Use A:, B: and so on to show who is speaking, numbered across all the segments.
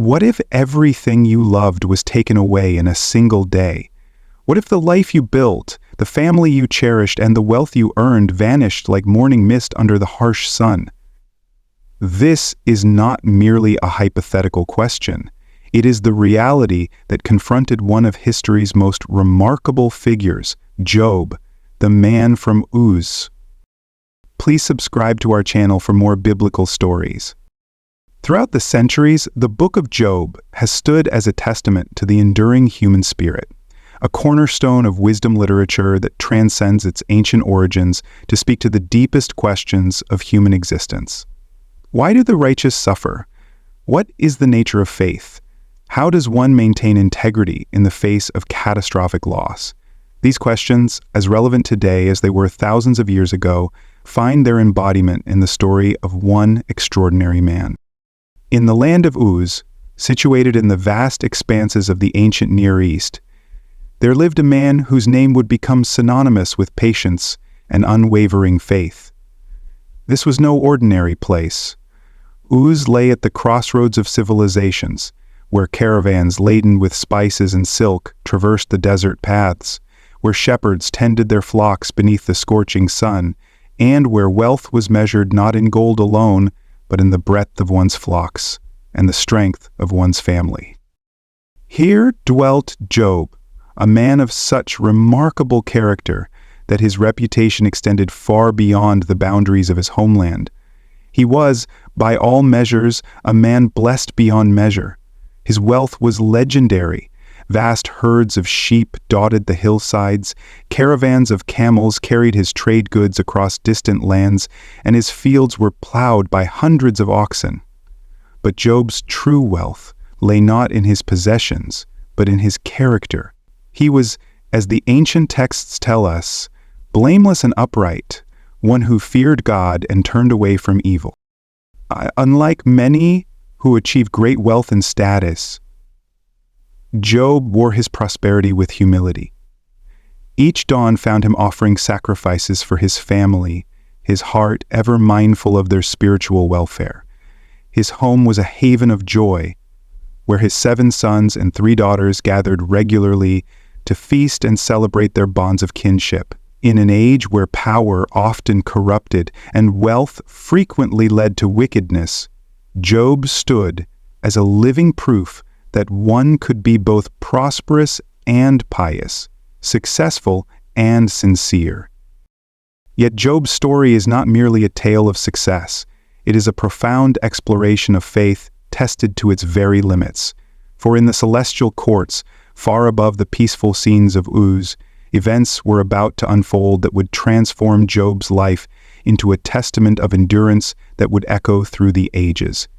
A: what if everything you loved was taken away in a single day? What if the life you built, the family you cherished, and the wealth you earned vanished like morning mist under the harsh sun? This is not merely a hypothetical question. It is the reality that confronted one of history's most remarkable figures, Job, the man from Uz. Please subscribe to our channel for more biblical stories. Throughout the centuries, the book of Job has stood as a testament to the enduring human spirit, a cornerstone of wisdom literature that transcends its ancient origins to speak to the deepest questions of human existence. Why do the righteous suffer? What is the nature of faith? How does one maintain integrity in the face of catastrophic loss? These questions, as relevant today as they were thousands of years ago, find their embodiment in the story of one extraordinary man. In the land of Uz, situated in the vast expanses of the ancient Near East, there lived a man whose name would become synonymous with patience and unwavering faith. This was no ordinary place. Uz lay at the crossroads of civilizations, where caravans laden with spices and silk traversed the desert paths, where shepherds tended their flocks beneath the scorching sun, and where wealth was measured not in gold alone, but in the breadth of one's flocks and the strength of one's family. Here dwelt Job, a man of such remarkable character that his reputation extended far beyond the boundaries of his homeland. He was, by all measures, a man blessed beyond measure. His wealth was legendary. Vast herds of sheep dotted the hillsides, caravans of camels carried his trade goods across distant lands, and his fields were plowed by hundreds of oxen. But Job's true wealth lay not in his possessions, but in his character. He was, as the ancient texts tell us, blameless and upright, one who feared God and turned away from evil. Unlike many who achieve great wealth and status, Job wore his prosperity with humility. Each dawn found him offering sacrifices for his family, his heart ever mindful of their spiritual welfare. His home was a haven of joy, where his 7 sons and 3 daughters gathered regularly to feast and celebrate their bonds of kinship. In an age where power often corrupted and wealth frequently led to wickedness, Job stood as a living proof that one could be both prosperous and pious, successful and sincere. Yet Job's story is not merely a tale of success. It is a profound exploration of faith tested to its very limits. For in the celestial courts, far above the peaceful scenes of Uz, events were about to unfold that would transform Job's life into a testament of endurance that would echo through the ages.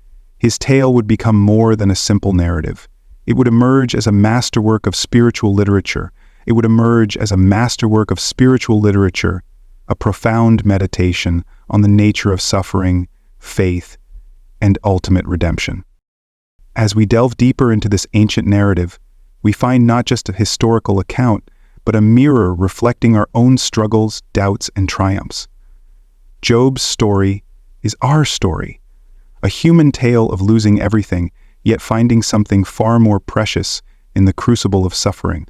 A: His tale would become more than a simple narrative. It would emerge as a masterwork of spiritual literature. It would emerge as a masterwork of spiritual literature, a profound meditation on the nature of suffering, faith, and ultimate redemption. As we delve deeper into this ancient narrative, we find not just a historical account, but a mirror reflecting our own struggles, doubts, and triumphs. Job's story is our story, a human tale of losing everything, yet finding something far more precious in the crucible of suffering.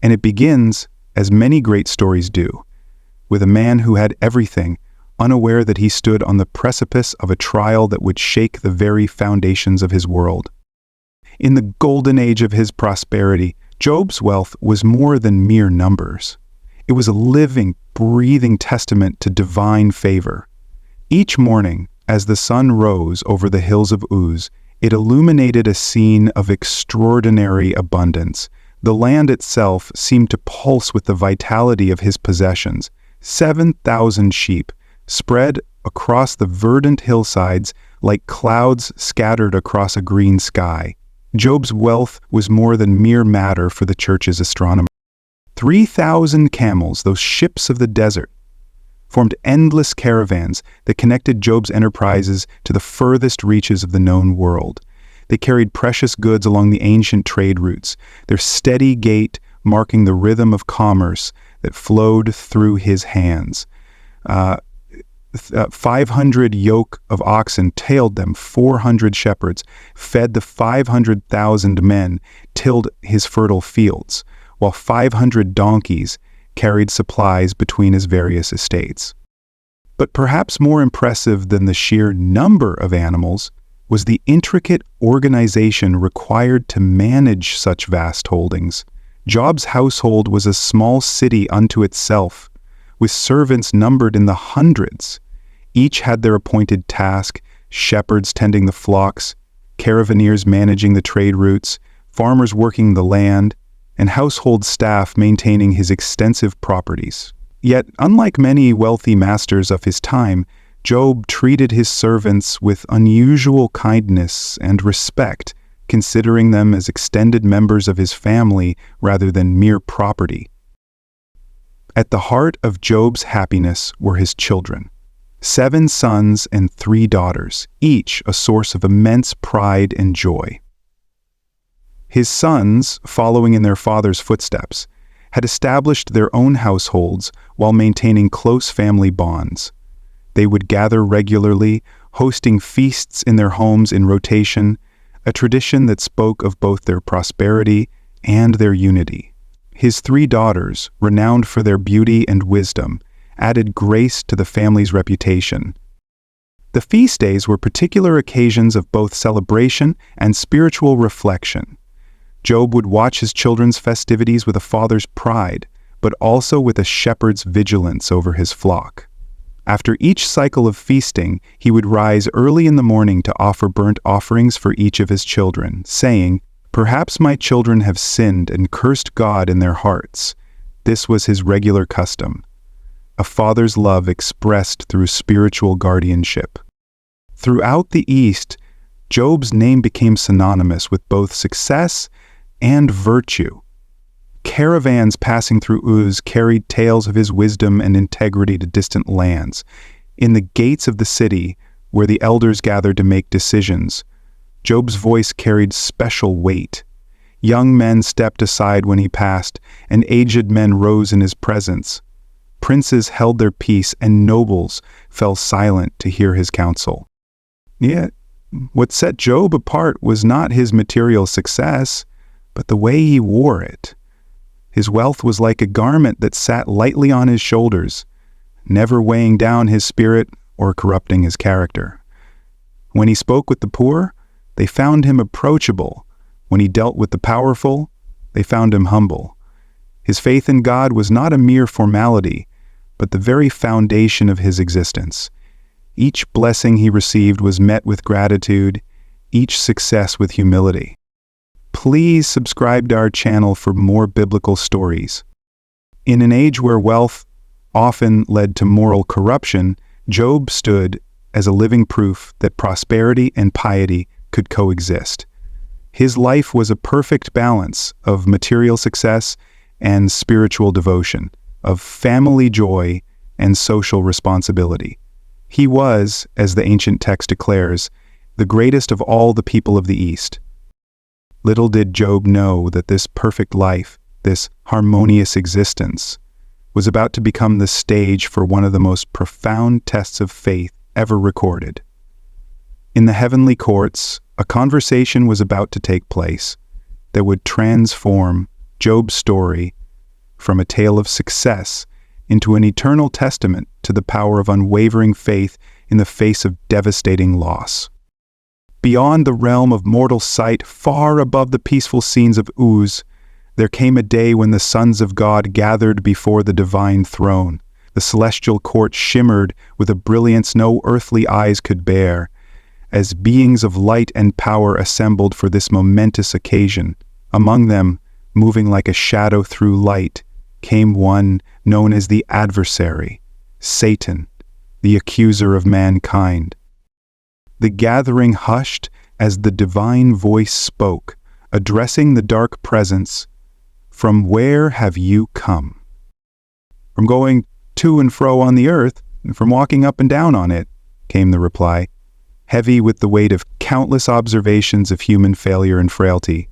A: And it begins, as many great stories do, with a man who had everything, unaware that he stood on the precipice of a trial that would shake the very foundations of his world. In the golden age of his prosperity, Job's wealth was more than mere numbers. It was a living, breathing testament to divine favor. Each morning, as the sun rose over the hills of Uz, it illuminated a scene of extraordinary abundance. The land itself seemed to pulse with the vitality of his possessions. 7,000 sheep, spread across the verdant hillsides like clouds scattered across a green sky. Job's wealth was more than mere matter for the church's astronomer. 3,000 camels, those ships of the desert, formed endless caravans that connected Job's enterprises to the furthest reaches of the known world. They carried precious goods along the ancient trade routes, their steady gait marking the rhythm of commerce that flowed through his hands. 500 yoke of oxen tailed them, 400 shepherds fed the 500,000 men, tilled his fertile fields, while 500 donkeys carried supplies between his various estates. But perhaps more impressive than the sheer number of animals was the intricate organization required to manage such vast holdings. Job's household was a small city unto itself, with servants numbered in the hundreds. Each had their appointed task: shepherds tending the flocks, caravaneers managing the trade routes, farmers working the land, and household staff maintaining his extensive properties. Yet, unlike many wealthy masters of his time, Job treated his servants with unusual kindness and respect, considering them as extended members of his family rather than mere property. At the heart of Job's happiness were his children. 7 sons and 3 daughters, each a source of immense pride and joy. His sons, following in their father's footsteps, had established their own households while maintaining close family bonds. They would gather regularly, hosting feasts in their homes in rotation, a tradition that spoke of both their prosperity and their unity. His 3 daughters, renowned for their beauty and wisdom, added grace to the family's reputation. The feast days were particular occasions of both celebration and spiritual reflection. Job would watch his children's festivities with a father's pride, but also with a shepherd's vigilance over his flock. After each cycle of feasting, he would rise early in the morning to offer burnt offerings for each of his children, saying, "Perhaps my children have sinned and cursed God in their hearts." This was his regular custom, a father's love expressed through spiritual guardianship. Throughout the East, Job's name became synonymous with both success and virtue. Caravans passing through Uz carried tales of his wisdom and integrity to distant lands. In the gates of the city, where the elders gathered to make decisions, Job's voice carried special weight. Young men stepped aside when he passed, and aged men rose in his presence. Princes held their peace, and nobles fell silent to hear his counsel. Yet, what set Job apart was not his material success, but the way he wore it. His wealth was like a garment that sat lightly on his shoulders, never weighing down his spirit or corrupting his character. When he spoke with the poor, they found him approachable. When he dealt with the powerful, they found him humble. His faith in God was not a mere formality, but the very foundation of his existence. Each blessing he received was met with gratitude, each success with humility. Please subscribe to our channel for more biblical stories. In an age where wealth often led to moral corruption, Job stood as a living proof that prosperity and piety could coexist. His life was a perfect balance of material success and spiritual devotion, of family joy and social responsibility. He was, as the ancient text declares, the greatest of all the people of the East. Little did Job know that this perfect life, this harmonious existence, was about to become the stage for one of the most profound tests of faith ever recorded. In the heavenly courts, a conversation was about to take place that would transform Job's story from a tale of success into an eternal testament to the power of unwavering faith in the face of devastating loss. Beyond the realm of mortal sight, far above the peaceful scenes of Uz, there came a day when the sons of God gathered before the divine throne. The celestial court shimmered with a brilliance no earthly eyes could bear, as beings of light and power assembled for this momentous occasion. Among them, moving like a shadow through light, came one known as the adversary, Satan, the accuser of mankind. The gathering hushed as the divine voice spoke, addressing the dark presence, "From where have you come?" "From going to and fro on the earth, and from walking up and down on it," came the reply, heavy with the weight of countless observations of human failure and frailty.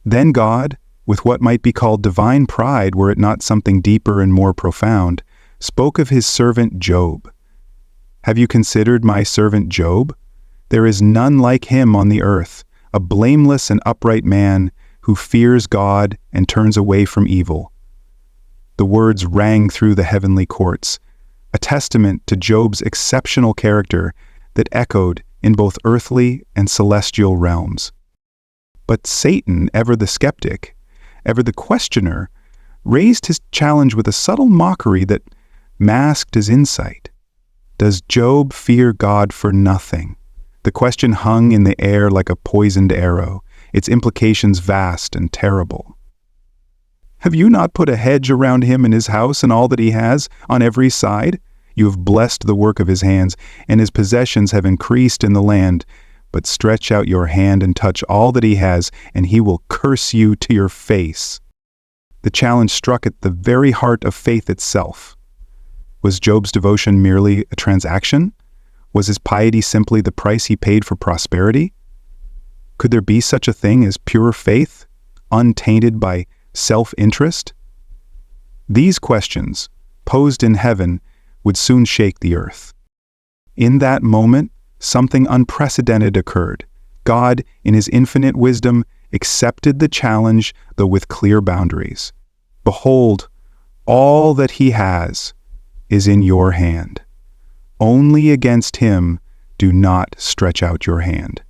A: Then God, with what might be called divine pride were it not something deeper and more profound, spoke of his servant Job, Have you considered my servant Job? There is none like him on the earth, a blameless and upright man who fears God and turns away from evil." The words rang through the heavenly courts, a testament to Job's exceptional character that echoed in both earthly and celestial realms. But Satan, ever the skeptic, ever the questioner, raised his challenge with a subtle mockery that masked his insight. Does Job fear God for nothing? The question hung in the air like a poisoned arrow, its implications vast and terrible. Have you not put a hedge around him and his house and all that he has on every side? You have blessed the work of his hands, and his possessions have increased in the land. But stretch out your hand and touch all that he has, and he will curse you to your face. The challenge struck at the very heart of faith itself. Was Job's devotion merely a transaction? Was his piety simply the price he paid for prosperity? Could there be such a thing as pure faith, untainted by self-interest? These questions, posed in heaven, would soon shake the earth. In that moment, something unprecedented occurred. God, in his infinite wisdom, accepted the challenge, though with clear boundaries. Behold, all that he has is in your hand. Only against him do not stretch out your hand.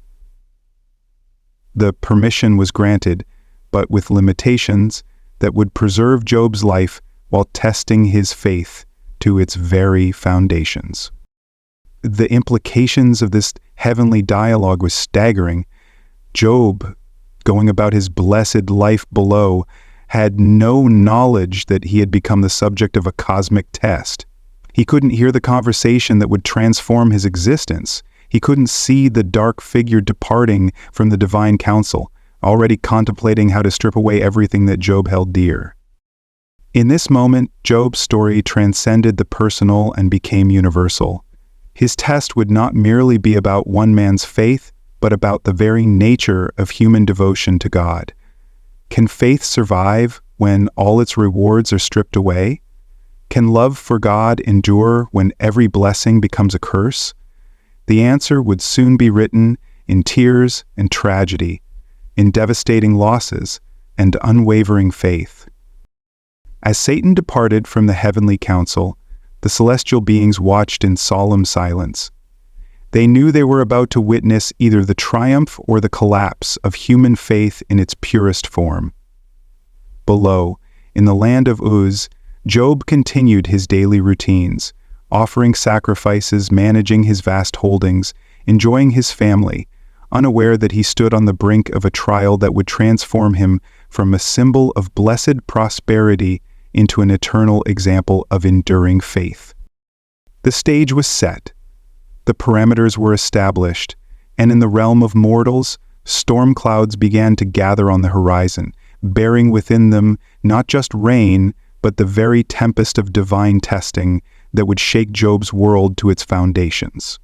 A: The permission was granted, but with limitations that would preserve Job's life while testing his faith to its very foundations. The implications of this heavenly dialogue was staggering. Job, going about his blessed life below, had no knowledge that he had become the subject of a cosmic test. He couldn't hear the conversation that would transform his existence. He couldn't see the dark figure departing from the divine council, already contemplating how to strip away everything that Job held dear. In this moment, Job's story transcended the personal and became universal. His test would not merely be about one man's faith, but about the very nature of human devotion to God. Can faith survive when all its rewards are stripped away? Can love for God endure when every blessing becomes a curse? The answer would soon be written in tears and tragedy, in devastating losses and unwavering faith. As Satan departed from the heavenly council, the celestial beings watched in solemn silence. They knew they were about to witness either the triumph or the collapse of human faith in its purest form. Below, in the land of Uz, Job continued his daily routines, offering sacrifices, managing his vast holdings, enjoying his family, unaware that he stood on the brink of a trial that would transform him from a symbol of blessed prosperity into an eternal example of enduring faith. The stage was set, the parameters were established, and in the realm of mortals, storm clouds began to gather on the horizon, bearing within them not just rain, but the very tempest of divine testing that would shake Job's world to its foundations.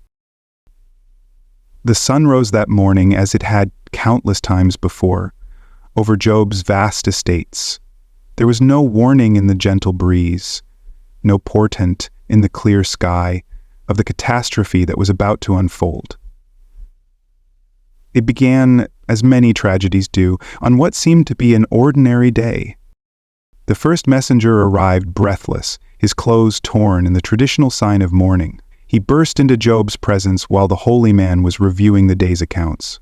A: The sun rose that morning as it had countless times before, over Job's vast estates. There was no warning in the gentle breeze, no portent in the clear sky of the catastrophe that was about to unfold. It began, as many tragedies do, on what seemed to be an ordinary day. The first messenger arrived breathless, his clothes torn in the traditional sign of mourning. He burst into Job's presence while the holy man was reviewing the day's accounts.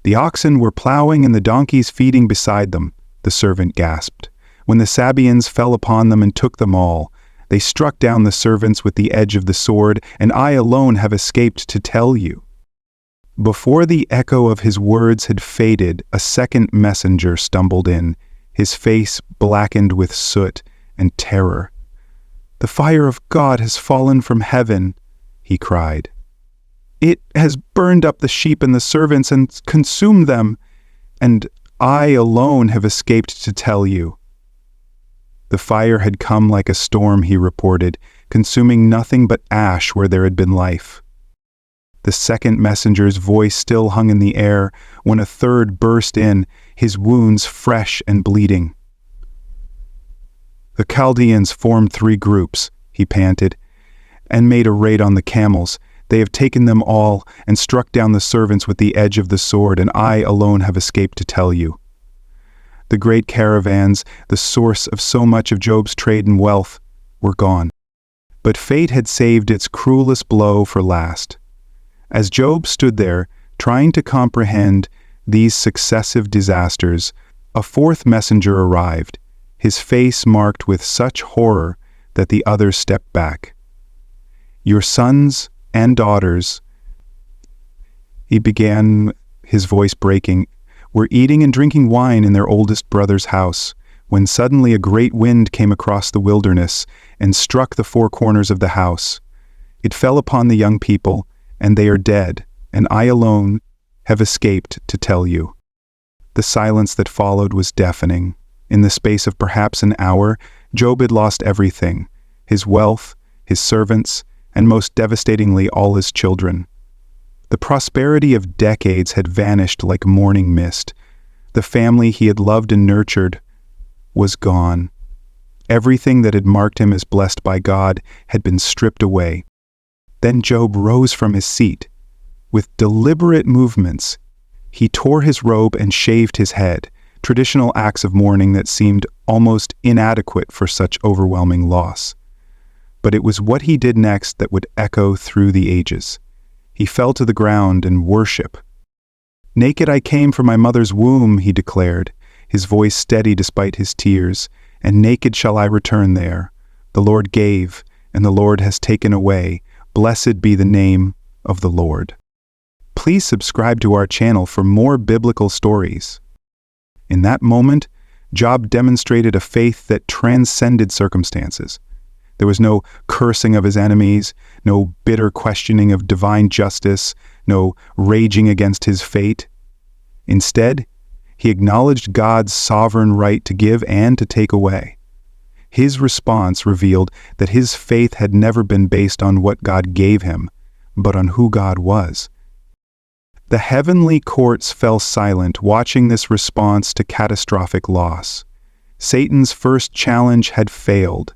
A: "The oxen were plowing and the donkeys feeding beside them," the servant gasped. "When the Sabaeans fell upon them and took them all, they struck down the servants with the edge of the sword, and I alone have escaped to tell you." Before the echo of his words had faded, a second messenger stumbled in, his face blackened with soot and terror. "The fire of God has fallen from heaven," he cried. "It has burned up the sheep and the servants and consumed them, and I alone have escaped to tell you." The fire had come like a storm, he reported, consuming nothing but ash where there had been life. The second messenger's voice still hung in the air when a third burst in, his wounds fresh and bleeding. "The Chaldeans formed 3 groups," he panted, and made a raid on the camels. They have taken them all and struck down the servants with the edge of the sword, and I alone have escaped to tell you. The great caravans, the source of so much of Job's trade and wealth, were gone. But fate had saved its cruelest blow for last. As Job stood there, trying to comprehend these successive disasters, a fourth messenger arrived, his face marked with such horror that the others stepped back. Your sons and daughters, he began, his voice breaking, were eating and drinking wine in their oldest brother's house, when suddenly a great wind came across the wilderness and struck the four corners of the house. It fell upon the young people, and they are dead, and I alone have escaped to tell you. The silence that followed was deafening. In the space of perhaps an hour, Job had lost everything, his wealth, his servants, and most devastatingly all his children. The prosperity of decades had vanished like morning mist. The family he had loved and nurtured was gone. Everything that had marked him as blessed by God had been stripped away. Then Job rose from his seat. With deliberate movements, he tore his robe and shaved his head, traditional acts of mourning that seemed almost inadequate for such overwhelming loss. But it was what he did next that would echo through the ages. He fell to the ground in worship. Naked I came from my mother's womb, he declared, his voice steady despite his tears, and naked shall I return there. The Lord gave, and the Lord has taken away. Blessed be the name of the Lord. Please subscribe to our channel for more biblical stories. In that moment, Job demonstrated a faith that transcended circumstances. There was no cursing of his enemies, no bitter questioning of divine justice, no raging against his fate. Instead, he acknowledged God's sovereign right to give and to take away. His response revealed that his faith had never been based on what God gave him, but on who God was. The heavenly courts fell silent, watching this response to catastrophic loss. Satan's first challenge had failed.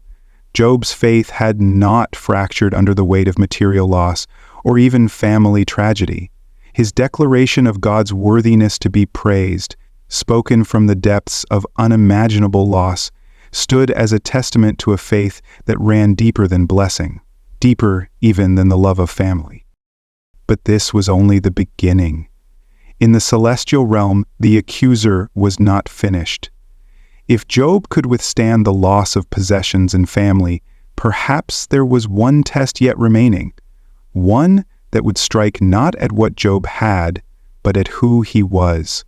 A: Job's faith had not fractured under the weight of material loss or even family tragedy. His declaration of God's worthiness to be praised, spoken from the depths of unimaginable loss, stood as a testament to a faith that ran deeper than blessing, deeper even than the love of family. But this was only the beginning. In the celestial realm, the accuser was not finished. If Job could withstand the loss of possessions and family, perhaps there was one test yet remaining, one that would strike not at what Job had, but at who he was.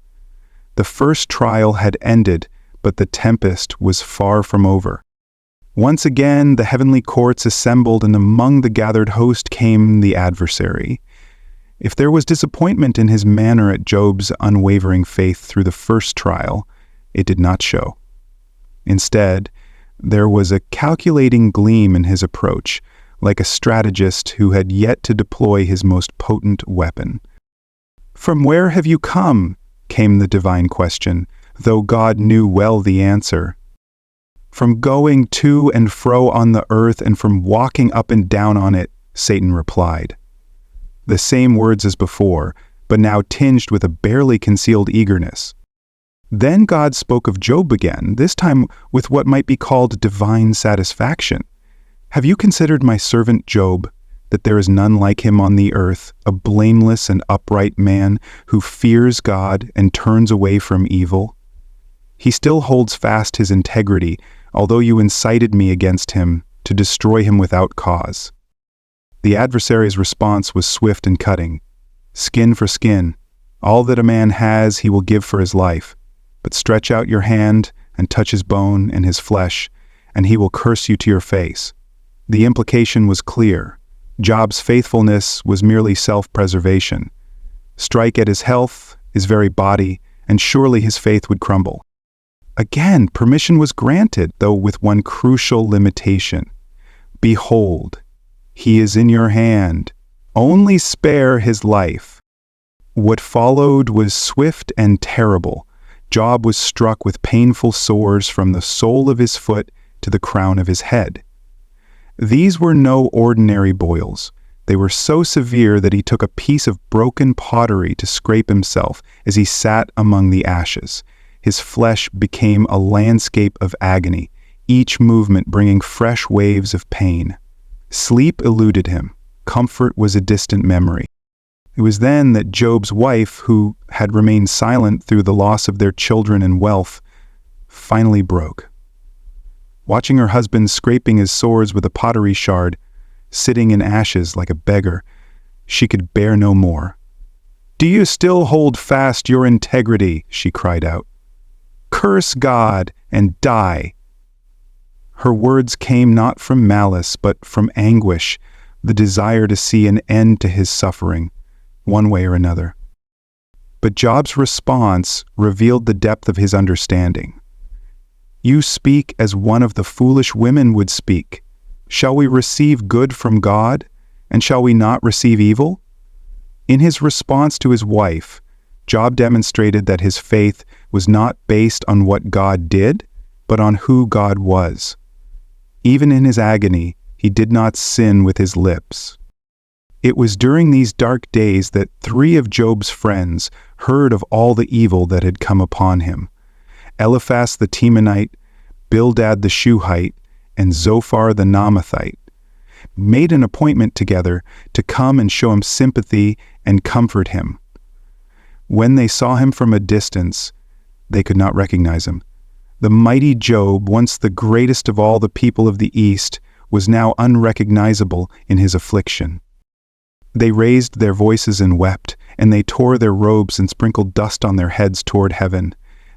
A: The first trial had ended, but the tempest was far from over. Once again, the heavenly courts assembled, and among the gathered host came the adversary. If there was disappointment in his manner at Job's unwavering faith through the first trial, it did not show. Instead, there was a calculating gleam in his approach, like a strategist who had yet to deploy his most potent weapon. "From where have you come?" came the divine question, though God knew well the answer. "From going to and fro on the earth and from walking up and down on it," Satan replied. The same words as before, but now tinged with a barely concealed eagerness. Then God spoke of Job again, this time with what might be called divine satisfaction. "Have you considered my servant Job, that there is none like him on the earth, a blameless and upright man who fears God and turns away from evil? He still holds fast his integrity, although you incited me against him to destroy him without cause." The adversary's response was swift and cutting. "Skin for skin. All that a man has he will give for his life. But stretch out your hand and touch his bone and his flesh, and he will curse you to your face." The implication was clear. Job's faithfulness was merely self-preservation. Strike at his health, his very body, and surely his faith would crumble. Again, permission was granted, though with one crucial limitation. "Behold, he is in your hand. Only spare his life." What followed was swift and terrible. Job was struck with painful sores from the sole of his foot to the crown of his head. These were no ordinary boils. They were so severe that he took a piece of broken pottery to scrape himself as he sat among the ashes. His flesh became a landscape of agony, each movement bringing fresh waves of pain. Sleep eluded him. Comfort was a distant memory. It was then that Job's wife, who had remained silent through the loss of their children and wealth, finally broke. Watching her husband scraping his sores with a pottery shard, sitting in ashes like a beggar, she could bear no more. "Do you still hold fast your integrity?" she cried out. "Curse God and die." Her words came not from malice, but from anguish, the desire to see an end to his suffering, one way or another. But Job's response revealed the depth of his understanding. "You speak as one of the foolish women would speak. Shall we receive good from God, and shall we not receive evil?" In his response to his wife, Job demonstrated that his faith was not based on what God did, but on who God was. Even in his agony, he did not sin with his lips. It was during these dark days that 3 of Job's friends heard of all the evil that had come upon him. Eliphaz the Temanite, Bildad the Shuhite, and Zophar the Naamathite made an appointment together to come and show him sympathy and comfort him. When they saw him from a distance, they could not recognize him. The mighty Job, once the greatest of all the people of the East, was now unrecognizable in his affliction. They raised their voices and wept, and they tore their robes and sprinkled dust on their heads toward heaven.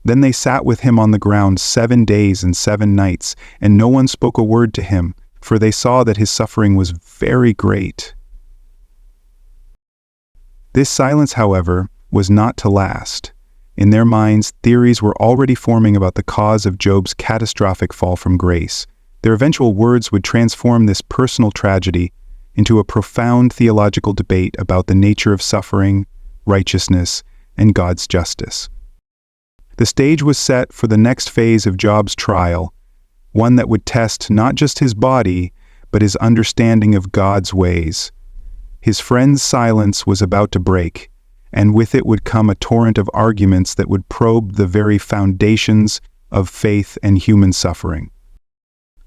A: Then they sat with him on the ground 7 days and 7 nights, and no one spoke a word to him, for they saw that his suffering was very great. This silence, however, was not to last. In their minds, theories were already forming about the cause of Job's catastrophic fall from grace. Their eventual words would transform this personal tragedy into a profound theological debate about the nature of suffering, righteousness, and God's justice. The stage was set for the next phase of Job's trial, one that would test not just his body, but his understanding of God's ways. His friend's silence was about to break, and with it would come a torrent of arguments that would probe the very foundations of faith and human suffering.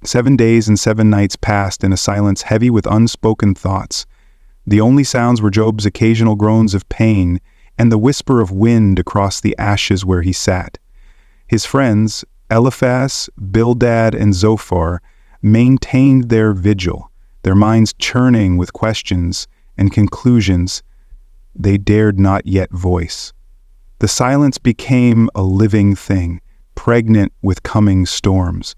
A: 7 days and 7 nights passed in a silence heavy with unspoken thoughts. The only sounds were Job's occasional groans of pain and the whisper of wind across the ashes where he sat. His friends, Eliphaz, Bildad, and Zophar, maintained their vigil, their minds churning with questions and conclusions they dared not yet voice. The silence became a living thing, pregnant with coming storms.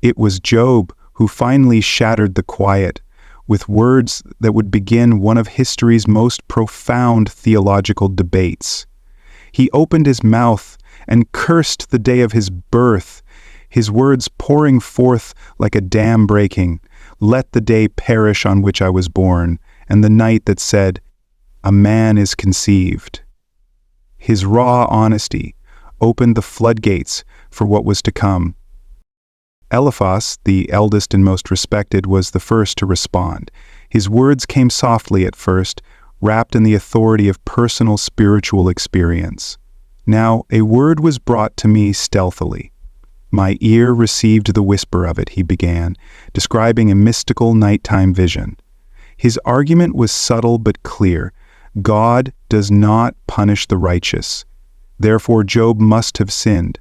A: It was Job who finally shattered the quiet with words that would begin one of history's most profound theological debates. He opened his mouth and cursed the day of his birth, his words pouring forth like a dam breaking. "Let the day perish on which I was born, and the night that said, 'A man is conceived.'" His raw honesty opened the floodgates for what was to come. Eliphaz, the eldest and most respected, was the first to respond. His words came softly at first, wrapped in the authority of personal spiritual experience. "Now a word was brought to me stealthily. My ear received the whisper of it," he began, describing a mystical nighttime vision. His argument was subtle but clear. God does not punish the righteous. Therefore Job must have sinned.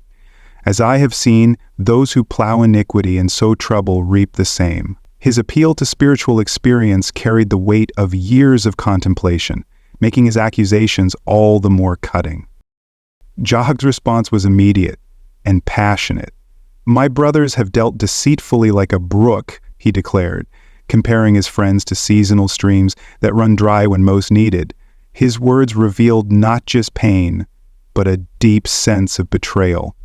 A: "As I have seen, those who plow iniquity and sow trouble reap the same." His appeal to spiritual experience carried the weight of years of contemplation, making his accusations all the more cutting. Job's response was immediate and passionate. "My brothers have dealt deceitfully like a brook," he declared, comparing his friends to seasonal streams that run dry when most needed. His words revealed not just pain, but a deep sense of betrayal.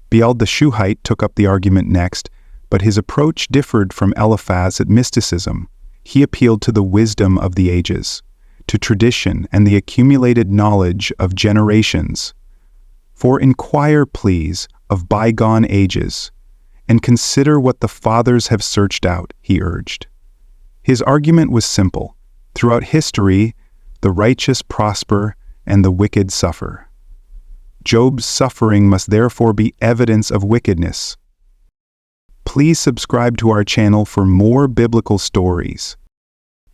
A: Bildad the Shuhite took up the argument next, but his approach differed from Eliphaz at mysticism. He appealed to the wisdom of the ages, to tradition and the accumulated knowledge of generations. "For inquire, please, of bygone ages, and consider what the fathers have searched out, he urged. His argument was simple. Throughout history, the righteous prosper and the wicked suffer. Job's suffering must therefore be evidence of wickedness. Please subscribe to our channel for more biblical stories.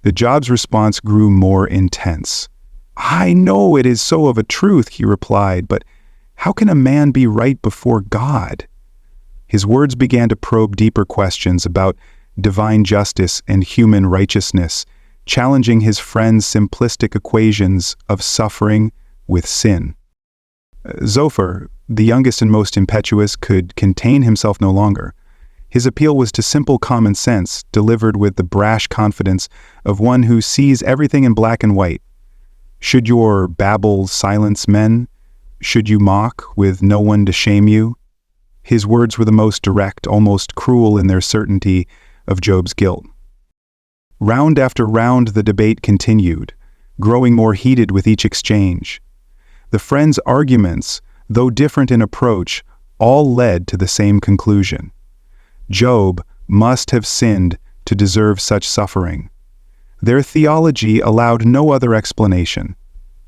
A: The Job's response grew more intense. I know it is so of a truth, he replied, but how can a man be right before God? His words began to probe deeper questions about divine justice and human righteousness, challenging his friend's simplistic equations of suffering with sin. Zophar, the youngest and most impetuous, could contain himself no longer. His appeal was to simple common sense, delivered with the brash confidence of one who sees everything in black and white. Should your babble silence men? Should you mock with no one to shame you? His words were the most direct, almost cruel in their certainty of Job's guilt. Round after round the debate continued, growing more heated with each exchange. The friends' arguments, though different in approach, all led to the same conclusion. Job must have sinned to deserve such suffering. Their theology allowed no other explanation.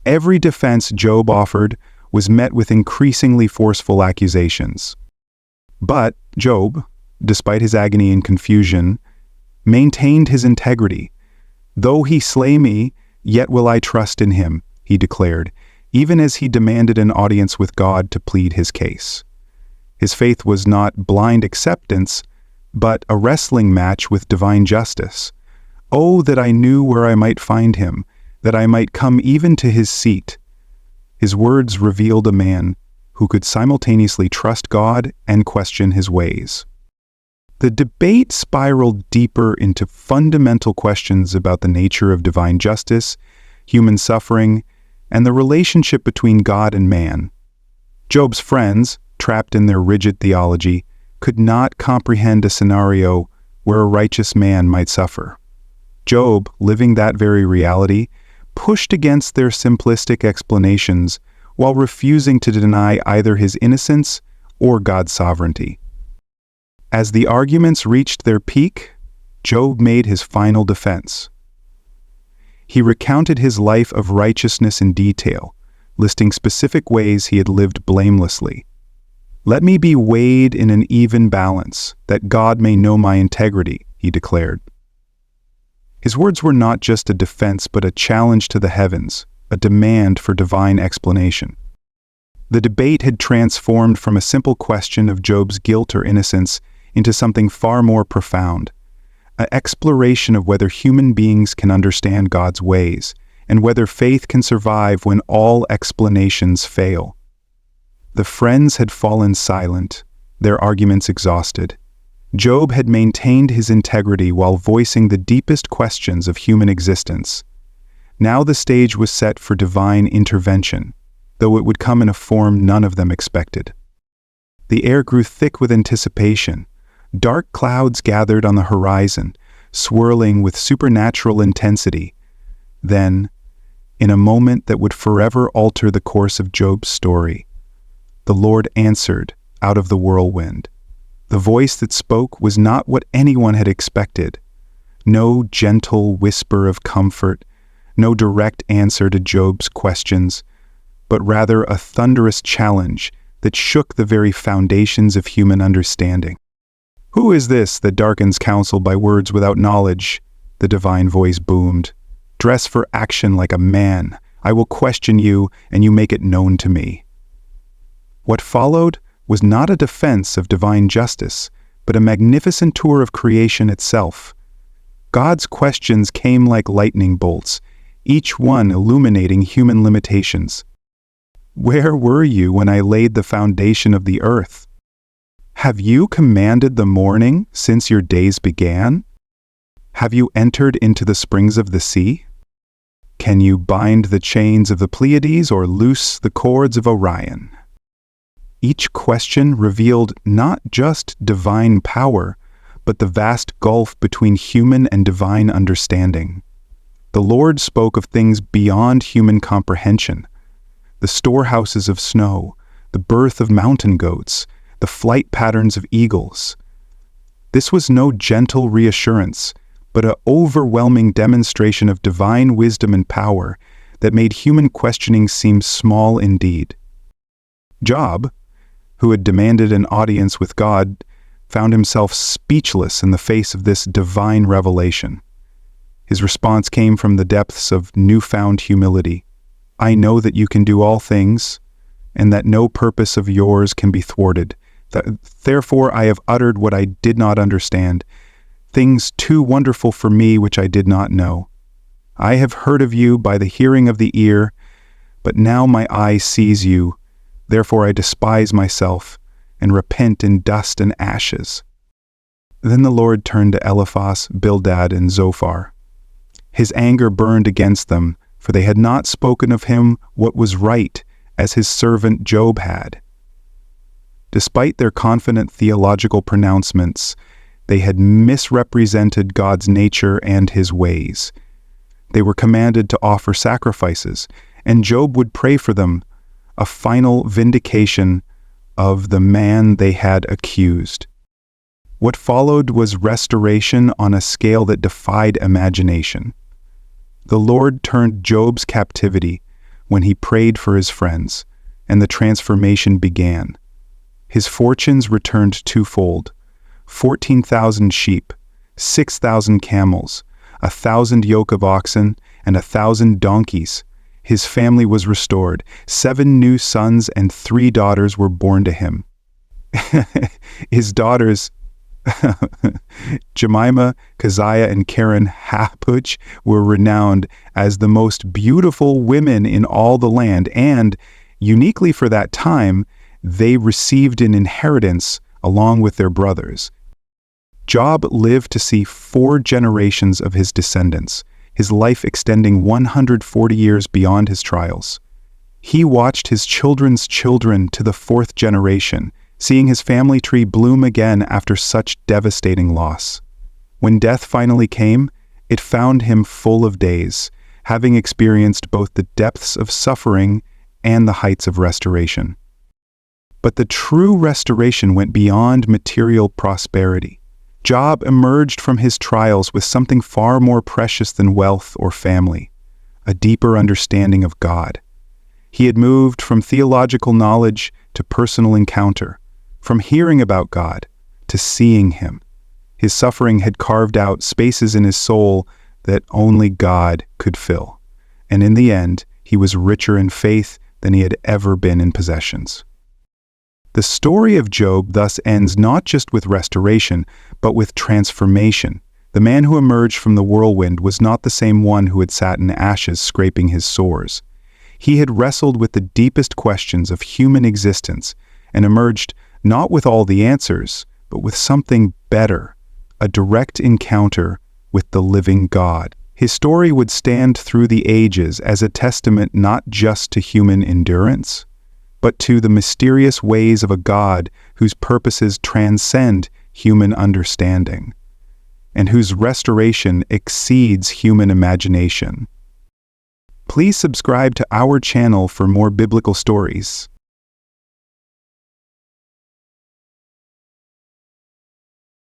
A: Every defense Job offered was met with increasingly forceful accusations. But Job, despite his agony and confusion, maintained his integrity. Though he slay me, yet will I trust in him, he declared, even as he demanded an audience with God to plead his case. His faith was not blind acceptance, but a wrestling match with divine justice. Oh, that I knew where I might find him, that I might come even to his seat. His words revealed a man who could simultaneously trust God and question his ways. The debate spiraled deeper into fundamental questions about the nature of divine justice, human suffering, and the relationship between God and man. Job's friends, trapped in their rigid theology, could not comprehend a scenario where a righteous man might suffer. Job, living that very reality, pushed against their simplistic explanations while refusing to deny either his innocence or God's sovereignty. As the arguments reached their peak, Job made his final defense. He recounted his life of righteousness in detail, listing specific ways he had lived blamelessly. Let me be weighed in an even balance, that God may know my integrity, he declared. His words were not just a defense but a challenge to the heavens, a demand for divine explanation. The debate had transformed from a simple question of Job's guilt or innocence into something far more profound, an exploration of whether human beings can understand God's ways, and whether faith can survive when all explanations fail. The friends had fallen silent, their arguments exhausted. Job had maintained his integrity while voicing the deepest questions of human existence. Now the stage was set for divine intervention, though it would come in a form none of them expected. The air grew thick with anticipation. Dark clouds gathered on the horizon, swirling with supernatural intensity. Then, in a moment that would forever alter the course of Job's story, the Lord answered out of the whirlwind. The voice that spoke was not what anyone had expected. No gentle whisper of comfort, no direct answer to Job's questions, but rather a thunderous challenge that shook the very foundations of human understanding. Who is this that darkens counsel by words without knowledge? The divine voice boomed. Dress for action like a man. I will question you, and you make it known to me. What followed was not a defense of divine justice, but a magnificent tour of creation itself. God's questions came like lightning bolts, each one illuminating human limitations. Where were you when I laid the foundation of the earth? Have you commanded the morning since your days began? Have you entered into the springs of the sea? Can you bind the chains of the Pleiades or loose the cords of Orion? Each question revealed not just divine power, but the vast gulf between human and divine understanding. The Lord spoke of things beyond human comprehension: the storehouses of snow, the birth of mountain goats, the flight patterns of eagles, This was no gentle reassurance, but an overwhelming demonstration of divine wisdom and power that made human questioning seem small indeed. Job, who had demanded an audience with God, found himself speechless in the face of this divine revelation. His response came from the depths of newfound humility. "I know that you can do all things, and that no purpose of yours can be thwarted. Therefore I have uttered what I did not understand, things too wonderful for me which I did not know. I have heard of you by the hearing of the ear, but now my eye sees you. Therefore I despise myself, and repent in dust and ashes." Then the Lord turned to Eliphaz, Bildad, and Zophar. His anger burned against them, for they had not spoken of him what was right, as his servant Job had. Despite their confident theological pronouncements, they had misrepresented God's nature and his ways. They were commanded to offer sacrifices, and Job would pray for them, a final vindication of the man they had accused. What followed was restoration on a scale that defied imagination. The Lord turned Job's captivity when he prayed for his friends, and the transformation began. His fortunes returned twofold: 14,000 sheep, 6,000 camels, 1,000 yoke of oxen, and 1,000 donkeys. His family was restored. 7 new sons and 3 daughters were born to him. His daughters, Jemima, Keziah, and Karen Hapuch, were renowned as the most beautiful women in all the land, and, uniquely for that time, they received an inheritance along with their brothers. Job lived to see 4 generations of his descendants, his life extending 140 years beyond his trials. He watched his children's children to the 4th generation, seeing his family tree bloom again after such devastating loss. When death finally came, it found him full of days, having experienced both the depths of suffering and the heights of restoration. But the true restoration went beyond material prosperity. Job emerged from his trials with something far more precious than wealth or family: a deeper understanding of God. He had moved from theological knowledge to personal encounter, from hearing about God to seeing Him. His suffering had carved out spaces in his soul that only God could fill, and in the end, he was richer in faith than he had ever been in possessions. The story of Job thus ends not just with restoration, but with transformation. The man who emerged from the whirlwind was not the same one who had sat in ashes scraping his sores. He had wrestled with the deepest questions of human existence and emerged not with all the answers, but with something better, a direct encounter with the living God. His story would stand through the ages as a testament not just to human endurance, but to the mysterious ways of a God whose purposes transcend human understanding, and whose restoration exceeds human imagination. Please subscribe to our channel for more biblical stories.